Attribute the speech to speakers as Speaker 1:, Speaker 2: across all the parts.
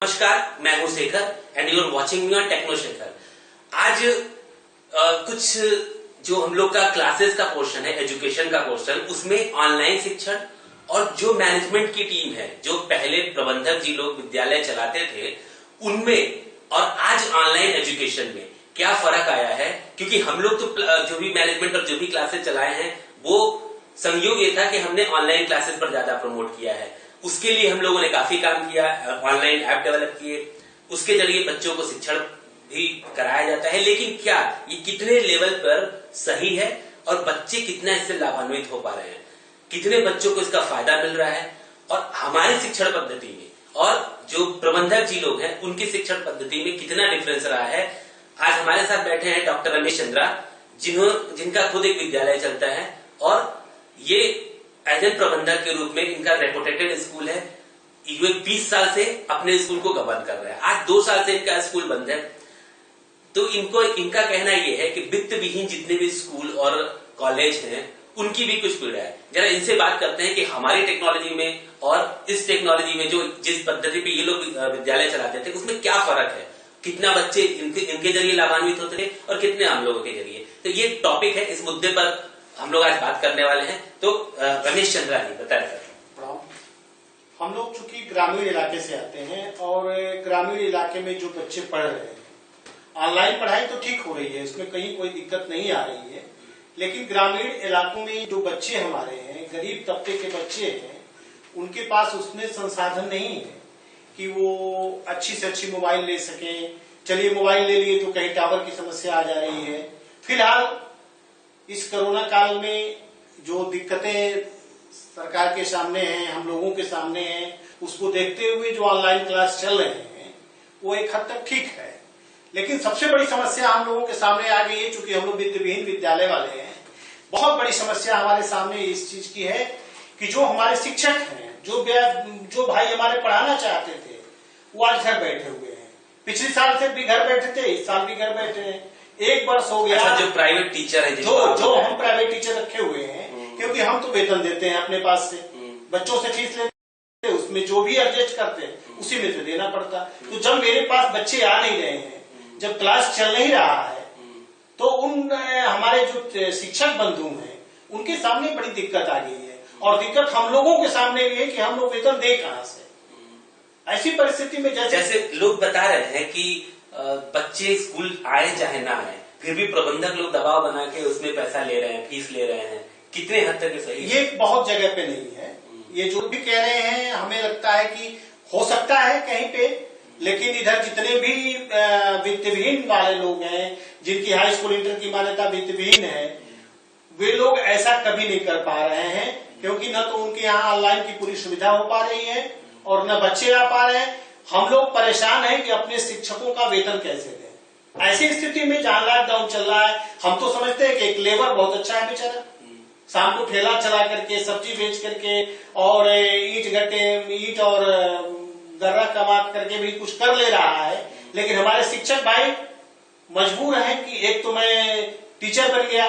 Speaker 1: नमस्कार, मैं हूं Shekhar and you are watching me on Techno Shekhar. आज कुछ जो हम लोग का क्लासेस का पोर्शन है, एजुकेशन का पोर्शन, उसमें ऑनलाइन शिक्षण और जो मैनेजमेंट की टीम है, जो पहले प्रबंधक जी लोग विद्यालय चलाते थे, उनमें और आज ऑनलाइन एजुकेशन में क्या फर्क आया है। क्योंकि हम लोग तो जो भी मैनेजमेंट और जो भी क्लासेस चलाए हैं, वो संयोग ये था कि हमने ऑनलाइन क्लासेस पर ज्यादा प्रमोट किया है। उसके लिए हम लोगों ने काफी काम किया, ऑनलाइन ऐप डेवलप किए, उसके जरिए बच्चों को शिक्षण भी कराया जाता है। लेकिन क्या ये कितने लेवल पर सही है और बच्चे कितना इससे लाभान्वित हो पा रहे हैं, कितने बच्चों को इसका फायदा मिल रहा है, और हमारी शिक्षण पद्धति में और जो प्रबंधक जी लोग हैं उनकी शिक्षण पद्धति में कितना डिफरेंस रहा है। आज हमारे साथ बैठे हैं डॉक्टर रमेश चंद्रा, जिनका खुद एक विद्यालय चलता है और ये एज ए प्रबंधक के रूप में इनका रेपुटेटेड स्कूल है। ये 20 साल से अपने स्कूल को गवर्न कर रहे हैं। आज 2 साल से इनका स्कूल बंद है। तो इनका कहना यह है कि वित्त विहीन जितने भी स्कूल और कॉलेज हैं, उनकी भी कुछ पीड़ा है। जरा इनसे बात करते हैं कि हमारी टेक्नोलॉजी में और इस टेक्नोलॉजी में जो जिस पद्धति पे ये लोग विद्यालय चलाते थे, उसमें क्या फर्क है, कितना बच्चे इनके जरिए लाभान्वित होते थे और कितने हम लोगों के जरिए। तो ये टॉपिक है, इस मुद्दे पर हम लोग आज बात करने वाले हैं। तो रमेश चंद्रा जी बताएं सर।
Speaker 2: हम लोग चूंकि ग्रामीण इलाके से आते हैं और ग्रामीण इलाके में जो बच्चे पढ़ रहे हैं, ऑनलाइन पढ़ाई तो ठीक हो रही है, इसमें कहीं कोई दिक्कत नहीं आ रही है। लेकिन ग्रामीण इलाकों में जो बच्चे हमारे हैं, गरीब तबके के बच्चे हैं, उनके पास उसमें संसाधन नहीं है कि वो अच्छी से अच्छी मोबाइल ले सकें। चलिए मोबाइल ले लिए तो कहीं टावर की समस्या आ जा रही है। फिलहाल इस कोरोना काल में जो दिक्कतें सरकार के सामने हैं, हम लोगों के सामने हैं, उसको देखते हुए जो ऑनलाइन क्लास चल रहे हैं वो एक हद तक ठीक है। लेकिन सबसे बड़ी समस्या हम लोगों के सामने आ गई है, चूंकि हम लोग वित्त विहीन विद्यालय वाले हैं। बहुत बड़ी समस्या हमारे सामने इस चीज की है कि जो हमारे शिक्षक हैं, जो भाई हमारे पढ़ाना चाहते थे, वो आज घर बैठे हुए हैं। पिछले साल से भी घर बैठे थे, इस साल भी घर बैठे हैं। 1 वर्ष हो गया।
Speaker 1: जो प्राइवेट टीचर है,
Speaker 2: जो हम प्राइवेट टीचर रखे हुए हैं, क्योंकि हम तो वेतन देते हैं अपने पास से, बच्चों से फीस लेते हैं, उसमें जो भी एडजस्ट करते हैं उसी में से देना पड़ता। तो जब मेरे पास बच्चे आ नहीं रहे हैं, जब क्लास चल नहीं रहा है, तो उन हमारे जो शिक्षक बंधु हैं उनके सामने बड़ी दिक्कत आ गई है। और दिक्कत हम लोगों के सामने भी है कि हम लोग वेतन दे कहां से। ऐसी परिस्थिति में
Speaker 1: जैसे लोग बता रहे हैं कि बच्चे स्कूल आए चाहे ना आए, फिर भी प्रबंधक लोग दबाव बना के उसमें पैसा ले रहे हैं, फीस ले रहे हैं। कितने हद तक सही है?
Speaker 2: ये बहुत जगह पे नहीं है। ये जो भी कह रहे हैं, हमें लगता है कि हो सकता है कहीं पे, लेकिन इधर जितने भी वित्त विहीन वाले लोग हैं, जिनकी हाई स्कूल इंटर की मान्यता वित्त विहीन है, वे लोग ऐसा कभी नहीं कर पा रहे हैं। क्योंकि न तो उनके यहाँ ऑनलाइन की पूरी सुविधा हो पा रही है और न बच्चे आ पा रहे हैं। हम लोग परेशान हैं कि अपने शिक्षकों का वेतन कैसे दें। ऐसी स्थिति में जहां लॉकडाउन चल रहा है, हम तो समझते हैं कि एक लेबर बहुत अच्छा है बेचारा, शाम को ठेला चला करके, सब्जी बेच करके और ईट और दर्रा कमा करके भी कुछ कर ले रहा है। लेकिन हमारे शिक्षक भाई मजबूर हैं कि एक तो मैं टीचर बन गया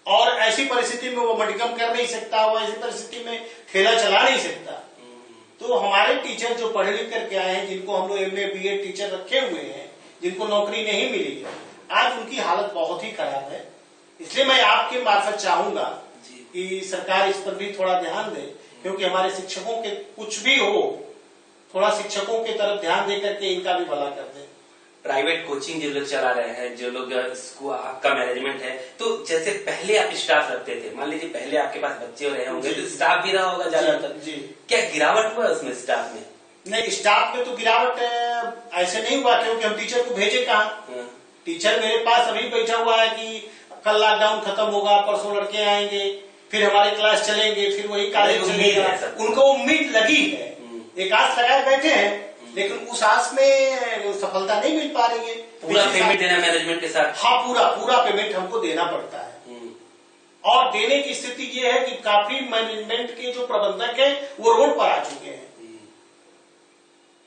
Speaker 2: और ऐसी परिस्थिति में वो मडिकम कर नहीं सकता, वो ऐसी परिस्थिति में ठेला चला नहीं सकता। तो हमारे टीचर जो पढ़े लिख करके आए हैं, जिनको हम लोग MA BEd टीचर रखे हुए हैं, जिनको नौकरी नहीं मिली, आज उनकी हालत बहुत ही खराब है। इसलिए मैं आपके मार्फत चाहूंगा कि सरकार इस पर भी थोड़ा ध्यान दे, क्योंकि हमारे शिक्षकों के कुछ भी हो, थोड़ा शिक्षकों की तरफ ध्यान दे करके इनका भी भला कर दे।
Speaker 1: प्राइवेट कोचिंग जो लोग चला रहे हैं, जो लोग इसको आपका मैनेजमेंट है, तो जैसे पहले आप स्टाफ रखते थे, मान लीजिए पहले आपके पास बच्चे रहे होंगे तो स्टाफ भी रहा होगा ज्यादातर, क्या गिरावट हुआ उसमें स्टाफ में?
Speaker 2: नहीं, स्टाफ में तो गिरावट ऐसे नहीं हुआ, क्योंकि हम टीचर को भेजे कहाँ। टीचर मेरे पास अभी बैठा हुआ है कि कल लॉकडाउन खत्म होगा, परसों लड़के आएंगे, फिर हमारी क्लास चलेंगे, फिर वही कॉलेज चलेगा। उनको उम्मीद लगी है, एक आस लगाए बैठे हैं, लेकिन उस आस में सफलता नहीं मिल पा रही है।
Speaker 1: पूरा पेमेंट देना मैनेजमेंट के साथ?
Speaker 2: हाँ, पूरा पेमेंट हमको देना पड़ता है। और देने की स्थिति ये है कि काफी मैनेजमेंट के जो प्रबंधक है वो रोड पर आ चुके हैं।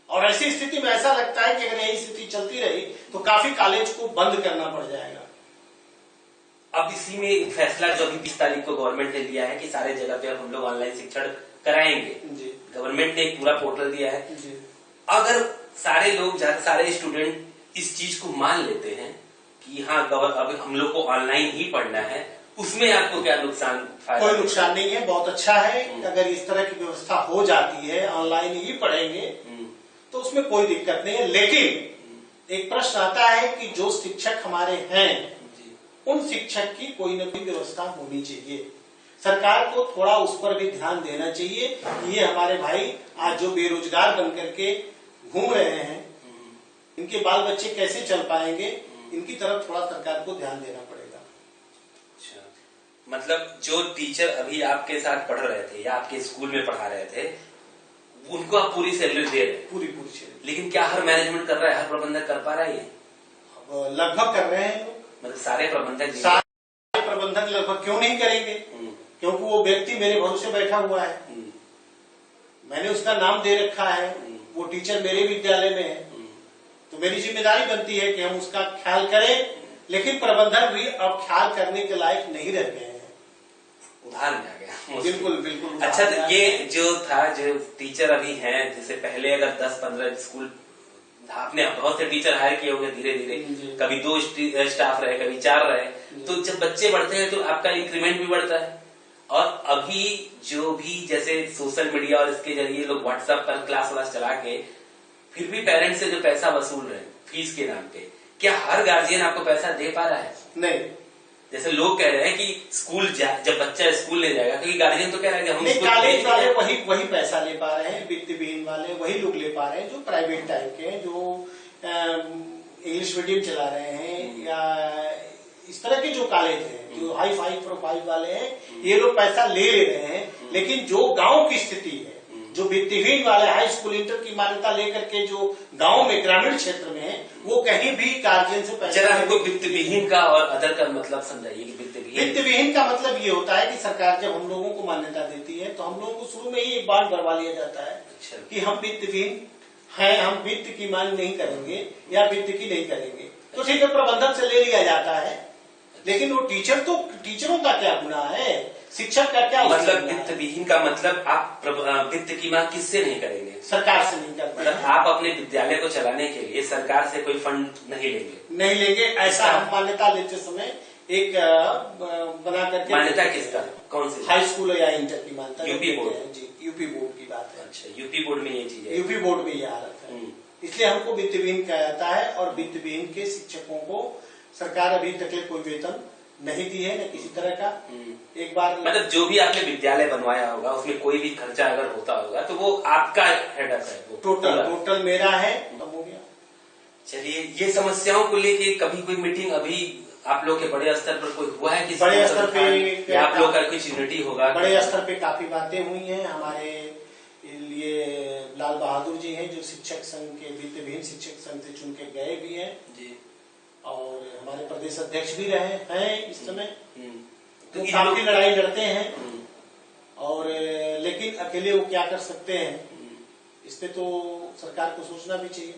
Speaker 2: और ऐसी स्थिति में ऐसा लगता है कि अगर यही स्थिति चलती रही तो काफी कॉलेज को बंद करना पड़ जाएगा।
Speaker 1: अब इसी में एक फैसला जो अभी 20 तारीख को गवर्नमेंट ने लिया है कि सारे जगह पे अब हम लोग ऑनलाइन शिक्षण कराएंगे। गवर्नमेंट ने एक पूरा पोर्टल दिया है। अगर सारे लोग, सारे स्टूडेंट इस चीज को मान लेते हैं कि हाँ अब हम लोग को ऑनलाइन ही पढ़ना है, उसमें आपको क्या नुकसान, फायदा?
Speaker 2: कोई नुकसान नहीं है, बहुत अच्छा है। अगर इस तरह की व्यवस्था हो जाती है, ऑनलाइन ही पढ़ेंगे तो उसमें कोई दिक्कत नहीं है। लेकिन एक प्रश्न आता है कि जो शिक्षक हमारे हैं, उन शिक्षक की कोई न कोई व्यवस्था होनी चाहिए। सरकार को थोड़ा उस पर भी ध्यान देना चाहिए। ये हमारे भाई आज जो बेरोजगार बन करके घूम रहे हैं, इनके बाल बच्चे कैसे चल पाएंगे, इनकी तरफ थोड़ा सरकार को ध्यान देना पड़ेगा।
Speaker 1: अच्छा, मतलब जो टीचर अभी आपके साथ पढ़ रहे थे या आपके स्कूल में पढ़ा रहे थे, उनको आप पूरी सैलरी दे रहे हैं?
Speaker 2: पूरी सैलरी।
Speaker 1: लेकिन क्या हर मैनेजमेंट कर रहा है, हर प्रबंधक कर पा रहा है? ये
Speaker 2: लगभग कर रहे हैं।
Speaker 1: मतलब सारे प्रबंधक
Speaker 2: लगभग क्यों नहीं करेंगे? क्योंकि वो व्यक्ति मेरे भरोसे बैठा हुआ है, मैंने उसका नाम दे रखा है, वो टीचर मेरे विद्यालय में है, तो मेरी जिम्मेदारी बनती है कि हम उसका ख्याल करें। लेकिन प्रबंधक भी अब ख्याल करने के लायक नहीं रह गए हैं।
Speaker 1: उधार में आ गया।
Speaker 2: बिल्कुल बिल्कुल।
Speaker 1: अच्छा, तो ये जो था, जो टीचर अभी हैं, जैसे पहले अगर 10-15 स्कूल, आपने बहुत से टीचर हायर किए होंगे धीरे धीरे, कभी 2 स्टाफ रहे, कभी 4 रहे, तो जब बच्चे बढ़ते हैं तो आपका इंक्रीमेंट भी बढ़ता है। और अभी जो भी जैसे सोशल मीडिया और इसके जरिए लोग व्हाट्सएप पर क्लास चला के फिर भी पेरेंट्स से जो पैसा वसूल रहे हैं फीस के नाम पे, क्या हर गार्जियन आपको पैसा दे पा रहा है?
Speaker 2: नहीं।
Speaker 1: जैसे लोग कह रहे हैं कि स्कूल जब बच्चा स्कूल ले जाएगा, क्योंकि गार्जियन तो कह रहा है कि हम
Speaker 2: कॉलेज वाले वही पैसा ले पा रहे हैं, वित्तविहीन वाले वही लोग ले पा रहे हैं, जो प्राइवेट टाइप के हैं, जो इंग्लिश मीडियम चला रहे हैं या इस तरह के जो कॉलेज हैं, जो हाई फाई प्रोफाइल वाले हैं, ये लोग पैसा ले रहे हैं। लेकिन जो गांव की स्थिति है, जो वित्तहीन वाले हाई स्कूल इंटर की मान्यता लेकर के जो गांव में ग्रामीण क्षेत्र में है, वो कहीं भी गार्जियन से पैसा।
Speaker 1: जरा हमको वित्तविहीन का और अदर का मतलब समझाइए कि
Speaker 2: वित्तविहीन का मतलब ये होता है कि सरकार जब हम लोगों को मान्यता देती है तो हम लोगों को शुरू में ही एक बात भरवा लिया जाता है कि हम वित्तविहीन हैं, हम वित्त की मांग नहीं करेंगे या वित्त की नहीं करेंगे, तो ठीक है, प्रबंधन से ले लिया जाता है। लेकिन वो टीचरों का क्या गुनाह है, शिक्षक का क्या
Speaker 1: मतलब? वित्तविहीन का मतलब आप वित्त की मांग किससे नहीं करेंगे?
Speaker 2: सरकार से नहीं करते।
Speaker 1: मतलब आप अपने विद्यालय को चलाने के लिए सरकार से कोई फंड नहीं लेंगे?
Speaker 2: ऐसा हम मान्यता लेते समय एक बना करके।
Speaker 1: मान्यता किसका, कौन सी?
Speaker 2: हाई स्कूल या इंटर की मान्यता।
Speaker 1: UP board?
Speaker 2: जी, यूपी बोर्ड की बात है।
Speaker 1: अच्छा, यूपी बोर्ड में ये चीज है?
Speaker 2: यूपी बोर्ड में ये हालत है, इसलिए हमको वित्तविहीन कहा जाता है। और वित्तविहीन के शिक्षकों को सरकार अभी तक कोई वेतन नहीं दी है, न किसी तरह का। एक बार
Speaker 1: मतलब जो भी आपने विद्यालय बनवाया होगा उसमें कोई भी खर्चा अगर होता होगा तो वो आपका हेडअप है, वो
Speaker 2: टोटल मेरा है, तब हो गया।
Speaker 1: चलिए, ये समस्याओं को लेके कभी कोई मीटिंग अभी आप लोग के बड़े स्तर पर कोई हुआ है?
Speaker 2: बड़े स्तर पे
Speaker 1: आप लोग का कुछ यूनिटी होगा?
Speaker 2: बड़े स्तर पे काफी बातें हुई हैं। हमारे लिए लाल बहादुर जी हैं, जो शिक्षक संघ के वित्तविहीन शिक्षक संघ से चुन के गए भी हैं जी, और हमारे प्रदेश अध्यक्ष भी रहे हैं इस समय। तो काफी लड़ाई लड़ते हैं, और लेकिन अकेले वो क्या कर सकते हैं, इस पे तो सरकार को सोचना भी चाहिए।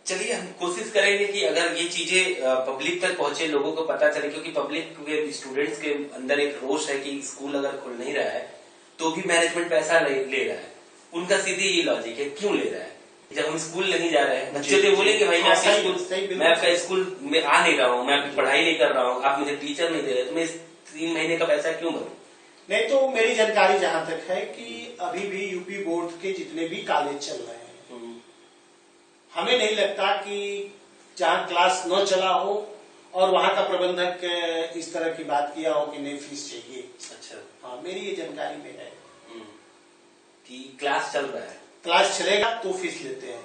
Speaker 1: चलिए, हम कोशिश करेंगे कि अगर ये चीजें पब्लिक तक पहुंचे, लोगों को पता चले, क्योंकि पब्लिक के स्टूडेंट्स के अंदर एक रोष है कि स्कूल अगर खुल नहीं रहा है तो भी मैनेजमेंट पैसा ले रहा है। उनका सीधी ये लॉजिक है, क्यों ले रहा है? जब हम स्कूल नहीं जा रहे हैं, बच्चे तो बोलेंगे भाई मैं आपका स्कूल में आ नहीं रहा हूँ, मैं आपकी पढ़ाई नहीं कर रहा हूँ, आप मुझे टीचर नहीं दे रहे, तो मैं 3 महीने का पैसा क्यों भरूं?
Speaker 2: नहीं, तो मेरी जानकारी जहां तक है कि अभी भी यूपी बोर्ड के जितने भी कॉलेज चल रहे हैं, हमें नहीं लगता कि जहां क्लास न चला हो और वहां का प्रबंधक इस तरह की बात किया हो कि नहीं फीस चाहिए।
Speaker 1: अच्छा,
Speaker 2: हाँ, मेरी ये जानकारी में है
Speaker 1: कि क्लास चल रहा है।
Speaker 2: क्लास चलेगा तो फीस लेते हैं।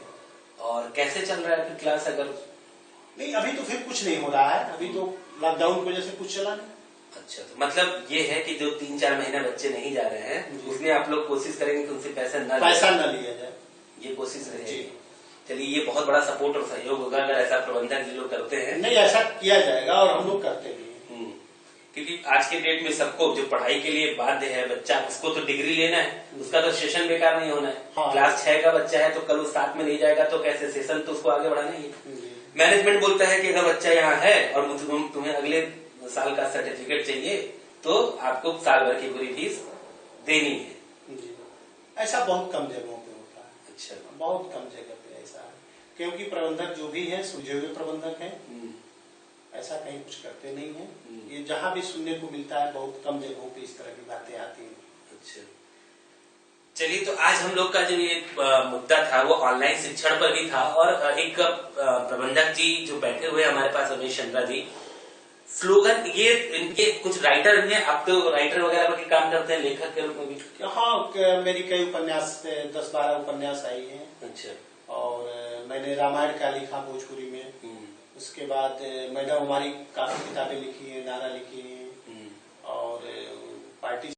Speaker 1: और कैसे चल रहा है फिर क्लास? अगर
Speaker 2: नहीं, अभी तो फिर कुछ नहीं हो रहा है, अभी तो लॉकडाउन की वजह से कुछ चला नहीं।
Speaker 1: अच्छा, तो मतलब ये है कि जो 3-4 महीने बच्चे नहीं जा रहे हैं, उसमें आप लोग कोशिश करेंगे कि उनसे पैसा न
Speaker 2: लिया जाए, ये
Speaker 1: कोशिश रहेगी। चलिए, ये बहुत बड़ा सपोर्ट और सहयोग होगा अगर ऐसा प्रबंधन ये लोग करते हैं।
Speaker 2: नहीं, ऐसा किया जाएगा और हम लोग करते भी हैं।
Speaker 1: क्योंकि आज के डेट में सबको जो पढ़ाई के लिए बाध्य है बच्चा, उसको तो डिग्री लेना है, उसका तो सेशन बेकार नहीं होना है। हाँ। क्लास 6 का बच्चा है तो कल उस 7 में नहीं जाएगा तो कैसे? सेशन तो उसको आगे बढ़ाना ही है। मैनेजमेंट बोलता है कि अगर बच्चा यहाँ है और तुम्हें अगले साल का सर्टिफिकेट चाहिए तो आपको साल भर की पूरी फीस देनी है।
Speaker 2: ऐसा बहुत कम जगहों पे होता है।
Speaker 1: अच्छा।
Speaker 2: बहुत कम जगह पे ऐसा है, क्योंकि प्रबंधक जो भी है सुलझे हुए प्रबंधक हैं, ऐसा कहीं कुछ करते नहीं है। ये जहां भी सुनने को मिलता है, बहुत कम जगहों पे इस तरह की बातें आती हैं।
Speaker 1: अच्छा, चलिए, तो आज हम लोग का जो ये मुद्दा था वो ऑनलाइन शिक्षण पर भी था, और एक प्रबंधक जी जो बैठे हुए हमारे पास, रमेश चंद्रा जी, स्लोगन ये इनके कुछ राइटर हैं, आप तो राइटर वगैरह पर काम करते हैं, लेखक के रूप में भी?
Speaker 2: हाँ, मेरी कई उपन्यास 10-12 उपन्यास आई हैं।
Speaker 1: अच्छा।
Speaker 2: और मैंने रामायण का लिखा भोजपुरी में। उसके बाद मैडम हमारी काफी किताबें लिखी है, नारा लिखी है, और पार्टी